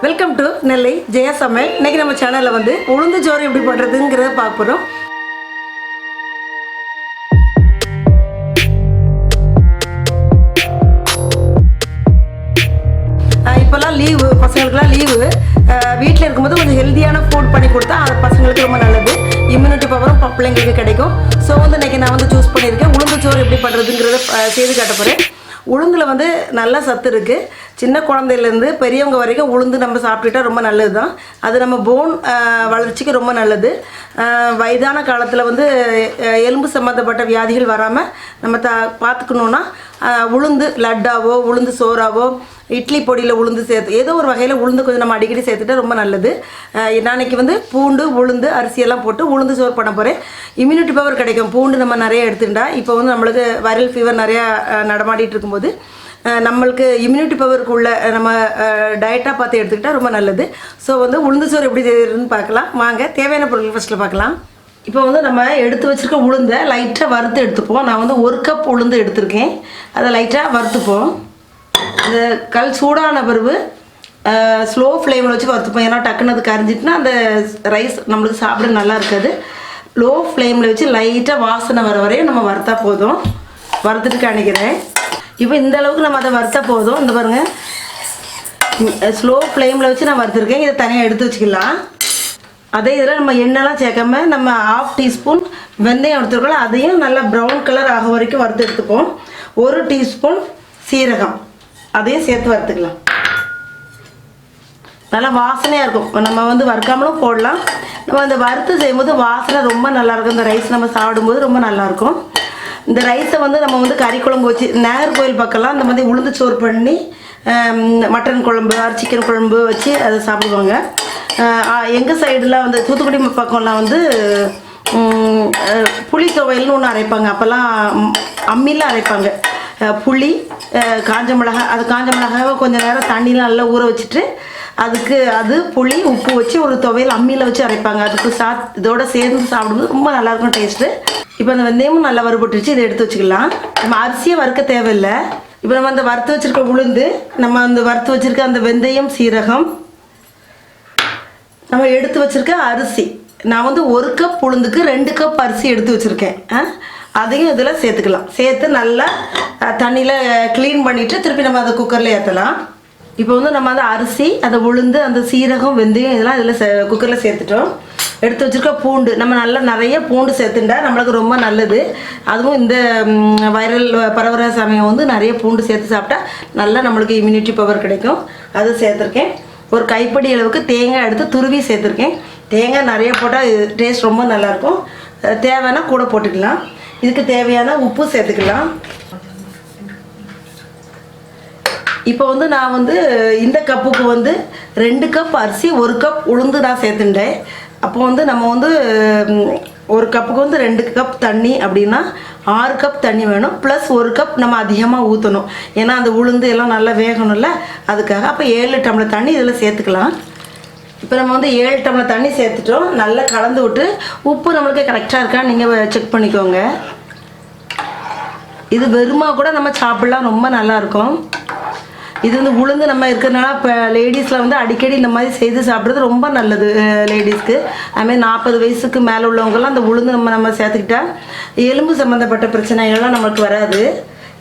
Welcome to நெல்லை ஜெயா சமையல். இன்றைக்கி நம்ம சேனலில் வந்து உளுந்து சோறு எப்படி பண்ணுறதுங்கிறத பார்க்க போகிறோம். இப்போல்லாம் லீவு, பசங்களுக்குலாம் லீவு. வீட்டில் இருக்கும்போது கொஞ்சம் ஹெல்த்தியான ஃபுட் பண்ணி கொடுத்தா அது பசங்களுக்கு ரொம்ப நல்லது. இம்யூனிட்டி பவரும் பிள்ளைங்களுக்கு கிடைக்கும். ஸோ வந்து இன்றைக்கி நான் வந்து சூஸ் பண்ணியிருக்கேன். உளுந்து சோறு எப்படி பண்ணுறதுங்கிறத செய்து காட்ட போகிறேன். உளுந்தில் வந்து நல்ல சத்து இருக்குது. சின்ன குழந்தையிலேருந்து பெரியவங்க வரைக்கும் உளுந்து நம்ம சாப்பிட்டுட்டா ரொம்ப நல்லது தான். அது நம்ம போன் வளர்ச்சிக்கு ரொம்ப நல்லது. வயதான காலத்தில் வந்து எலும்பு சம்மந்தப்பட்ட வியாதிகள் வராமல் நம்ம பார்த்துக்கணுன்னா உளுந்து லட்டாவோ உளுந்து சோறாவோ இட்லி பொடியில் உளுந்து சேர்த்து ஏதோ ஒரு வகையில் உளுந்து கொஞ்சம் நம்ம அடிக்கடி சேர்த்துட்டா ரொம்ப நல்லது. நாளைக்கு வந்து பூண்டு உளுந்து அரிசியெல்லாம் போட்டு உளுந்து சோறு பண்ண போகிறேன். இம்யூனிட்டி பவர் கிடைக்கும். பூண்டு நம்ம நிறைய எடுத்துட்டா இப்போ வந்து நம்மளுக்கு வைரல் ஃபீவர் நிறையா நடமாடிட்டு இருக்கும்போது நம்மளுக்கு இம்யூனிட்டி பவருக்கு உள்ள நம்ம டயட்டாக பார்த்து எடுத்துக்கிட்டால் ரொம்ப நல்லது. ஸோ வந்து உளுந்து சோறு எப்படி செய்யறதுன்னு பார்க்கலாம். வாங்க தேவையான பொருட்கள் ஃபஸ்ட்டில் பார்க்கலாம். இப்போ வந்து நம்ம எடுத்து வச்சுருக்க உளுந்தை லைட்டாக வறுத்து எடுத்துப்போம். நான் வந்து 1 கப் உளுந்து எடுத்திருக்கேன். அதை லைட்டாக வறுத்துப்போம். அந்த கல் சூடான பிறகு ஸ்லோ ஃப்ளேமில் வச்சு வறுத்துப்போம். ஏன்னா டக்குன்னு அது கரைஞ்சிட்டுனா அந்த ரைஸ் நம்மளுக்கு சாப்பிட நல்லா இருக்காது. லோ ஃப்ளேமில் வச்சு லைட்டாக வாசனை வர வரையும் நம்ம வறுத்தா போதும். வறுத்துட்டு காணிக்கிறேன். இப்போ இந்த அளவுக்கு நம்ம அதை வறுத்தா போதும். இந்த பாருங்கள், ஸ்லோ ஃப்ளேமில் வச்சு நான் வறுத்துருக்கேன். இதை தனியாக எடுத்து வச்சுக்கலாம். அதே இதில் நம்ம எண்ணெய்லாம் சேர்க்காம நம்ம 1/2 டீஸ்பூன் வெந்தயம் எடுத்துருக்கோம். அதையும் நல்லா ப்ரௌன் கலர் ஆக வரைக்கும் வறுத்து எடுத்துப்போம். 1 டீஸ்பூன் சீரகம் அதையும் சேர்த்து வறுத்துக்கலாம். நல்லா வாசனையாக இருக்கும். நம்ம வந்து வறுக்காமலும் போடலாம். நம்ம அந்த வறுத்து செய்யும்போது வாசனை ரொம்ப நல்லாயிருக்கும். இந்த ரைஸ் நம்ம சாப்பிடும்போது ரொம்ப நல்லாயிருக்கும். இந்த ரைஸை வந்து நம்ம வந்து கறி குழம்பு வச்சு நாகர்கோவில் பக்கம்லாம் இந்த மாதிரி உளுந்து சோறு பண்ணி மட்டன் குழம்பு சிக்கன் குழம்பு வச்சு அதை சாப்பிடுவாங்க. எங்கள் சைடெலாம் வந்து தூத்துக்குடி பக்கம்லாம் வந்து புளி துவையல்னு ஒன்று அரைப்பாங்க. அப்போல்லாம் அம்மியில் அரைப்பாங்க. புளி காஞ்ச மிளகாய், அது காஞ்ச மிளகாவை கொஞ்சம் நேரம் தண்ணியில் நல்லா ஊற வச்சுட்டு அது புளி உப்பு வச்சு ஒரு துவையல் அம்மியில் வச்சு அரைப்பாங்க. அதுக்கு இதோட சேர்ந்து சாப்பிடும்போது ரொம்ப நல்லாயிருக்கும் டேஸ்ட்டு. இப்போ அந்த வெந்தயமும் நல்லா வறுபட்டுருச்சு. இதை எடுத்து வச்சுக்கலாம். நம்ம அரிசியை வறுக்க தேவையில்லை. இப்போ நம்ம அந்த வறுத்து வச்சுருக்க உளுந்து, நம்ம அந்த வறுத்து வச்சுருக்க அந்த வெந்தயம் சீரகம், நம்ம எடுத்து வச்சுருக்க அரிசி, நான் வந்து 1 கப் உளுந்துக்கு 2 கப் அரிசி எடுத்து வச்சுருக்கேன். அதையும் இதில் சேர்த்துக்கலாம். சேர்த்து நல்லா தண்ணியில் க்ளீன் பண்ணிவிட்டு திருப்பி நம்ம அதை குக்கரில் ஏற்றலாம். இப்போ வந்து நம்ம அந்த அரிசி, அந்த உளுந்து, அந்த சீரகம், வெந்தயம் இதெல்லாம் இதில் குக்கரில் சேர்த்துட்டோம். எடுத்து வச்சுருக்க பூண்டு, நம்ம நல்லா நிறைய பூண்டு சேர்த்துட்டா நம்மளுக்கு ரொம்ப நல்லது. அதுவும் இந்த வைரல் பரவர சமயம் வந்து நிறைய பூண்டு சேர்த்து சாப்பிட்டா நல்லா நம்மளுக்கு இம்யூனிட்டி பவர் கிடைக்கும். அது சேர்த்துருக்கேன். ஒரு கைப்படி அளவுக்கு தேங்காய் எடுத்து துருவி சேர்த்துருக்கேன். தேங்காய் நிறைய போட்டால் டேஸ்ட் ரொம்ப நல்லாயிருக்கும். தேவைன்னா கூட போட்டுக்கலாம். இதுக்கு தேவையான உப்பு சேர்த்துக்கலாம். இப்போ வந்து நான் வந்து இந்த கப்புக்கு வந்து 2 கப் அரிசி 1 கப் உளுந்து நான் சேர்த்துட்டேன். அப்போ வந்து நம்ம வந்து 1 கப்புக்கு வந்து 2 கப் தண்ணி அப்படின்னா 6 கப் தண்ணி வேணும். ப்ளஸ் 1 கப் நம்ம அதிகமாக ஊற்றணும். ஏன்னா அந்த உளுந்து எல்லாம் நல்லா வேகணும்ல, அதுக்காக. அப்போ 7 டம்ளர் தண்ணி இதில் சேர்த்துக்கலாம். இப்போ நம்ம வந்து 7 டம்ளர் தண்ணி சேர்த்துட்டோம். நல்லா கலந்து விட்டு உப்பு நம்மளுக்கு கரெக்டாக இருக்கான்னு நீங்கள் செக் பண்ணிக்கோங்க. இது வெறுமா கூட நம்ம சாப்பிட்லாம், ரொம்ப நல்லாயிருக்கும். இது வந்து உளுந்து நம்ம இருக்கிறதுனால இப்போ லேடிஸில் வந்து அடிக்கடி இந்த மாதிரி செய்து சாப்பிட்றது ரொம்ப நல்லது லேடிஸ்க்கு. அதுமாதிரி 40 வயசுக்கு மேலே உள்ளவங்கெல்லாம் அந்த உளுந்து நம்ம சேர்த்துக்கிட்டா எலும்பு சம்மந்தப்பட்ட பிரச்சனைகள்லாம் நமக்கு வராது.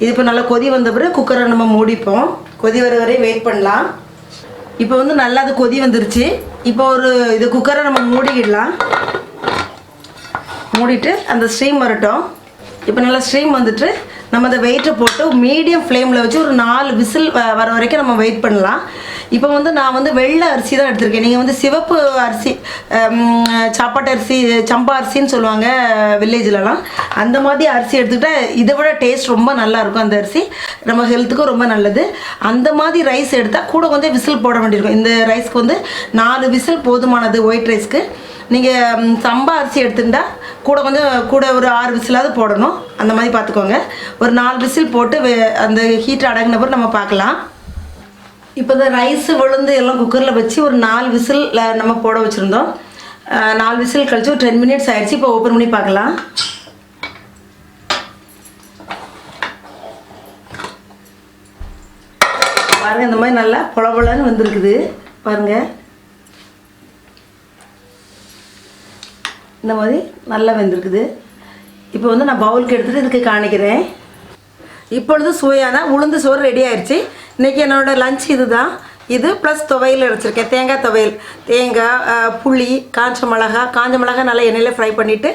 இது இப்போ நல்லா கொதி வந்த பிறகு குக்கரை நம்ம மூடிப்போம். கொதி வர வரையும் வெயிட் பண்ணலாம். இப்போ வந்து நல்லா அது கொதி வந்துருச்சு. இப்போ இது குக்கரை நம்ம மூடிக்கிடலாம். மூடிட்டு அந்த ஸ்ட்ரீம் வரட்டும். இப்போ நல்லா ஸ்ட்ரீம் வந்துட்டு நம்ம அந்த வெயிட்டை போட்டு மீடியம் ஃப்ளேமில் வச்சு ஒரு 4 விசில் வர வரைக்கும் நம்ம வெயிட் பண்ணலாம். இப்போ வந்து நான் வந்து வெள்ளை அரிசி தான் எடுத்திருக்கேன். நீங்கள் வந்து சிவப்பு அரிசி, சாப்பாட்டு அரிசி, சம்பா அரிசின்னு சொல்லுவாங்க வில்லேஜ்லலாம், அந்த மாதிரி அரிசி எடுத்துக்கிட்டால் இதை விட டேஸ்ட் ரொம்ப நல்லாயிருக்கும். அந்த அரிசி நம்ம ஹெல்த்துக்கும் ரொம்ப நல்லது. அந்த மாதிரி ரைஸ் எடுத்தால் கூட கொஞ்சம் விசில் போட வேண்டியிருக்கும். இந்த ரைஸ்க்கு வந்து 4 விசில் போதுமானது. ஒயிட் ரைஸ்க்கு நீங்கள் சம்பா அரிசி எடுத்துட்டா கூட ஒரு 6 விசிலாவது போடணும். அந்த மாதிரி பார்த்துக்கோங்க. ஒரு 4 விசில் போட்டு அந்த ஹீட் அடங்கினப்பறம் நம்ம பார்க்கலாம். இப்போ இந்த ரைஸு உளுந்து எல்லாம் குக்கரில் வச்சு ஒரு 4 விசில் நம்ம போட வச்சுருந்தோம். 4 விசில் கழிச்சு ஒரு 10 மினிட்ஸ் ஆகிடுச்சு. இப்போ ஓப்பன் பண்ணி பார்க்கலாம். பாருங்கள், இந்த மாதிரி நல்லா பொல பொலன்னு வந்திருக்குது. பாருங்கள், இந்த மாதிரி நல்லா வெந்திருக்குது. இப்போ வந்து நான் பவுலுக்கு எடுத்துகிட்டு இதுக்கு காணிக்கிறேன். இப்பொழுது சுவையான உளுந்து சோறு ரெடி ஆயிடுச்சு. இன்றைக்கி என்னோடய லஞ்ச் இது தான். இது ப்ளஸ் துவையல் அரைச்சிருக்கேன், தேங்காய் துவையல். தேங்காய், புளி, காஞ்ச மிளகா நல்லா எண்ணெயில் ஃப்ரை பண்ணிவிட்டு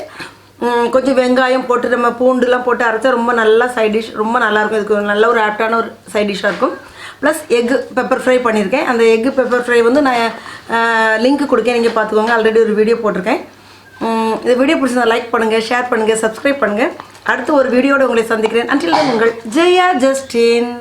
கொஞ்சம் வெங்காயம் போட்டு நம்ம பூண்டுலாம் போட்டு அரைச்சா ரொம்ப நல்லா சைட் டிஷ், ரொம்ப நல்லாயிருக்கும். இதுக்கு நல்ல ஒரு ஆப்டான ஒரு சைட் டிஷ்ஷாக இருக்கும். ப்ளஸ் எக்கு பெப்பர் ஃப்ரை பண்ணியிருக்கேன். அந்த எக்கு பெப்பர் ஃப்ரை வந்து நான் லிங்க் கொடுக்கேன், நீங்கள் பார்த்துக்கோங்க. ஆல்ரெடி ஒரு வீடியோ போட்டிருக்கேன். இந்த வீடியோ பிடிச்சிருந்தா லைக் பண்ணுங்கள், ஷேர் பண்ணுங்கள், சப்ஸ்கிரைப் பண்ணுங்கள். அடுத்து ஒரு வீடியோட உங்களை சந்திக்கிறேன். அன்டில் தென் உங்கள் ஜெயா ஜஸ்டின்.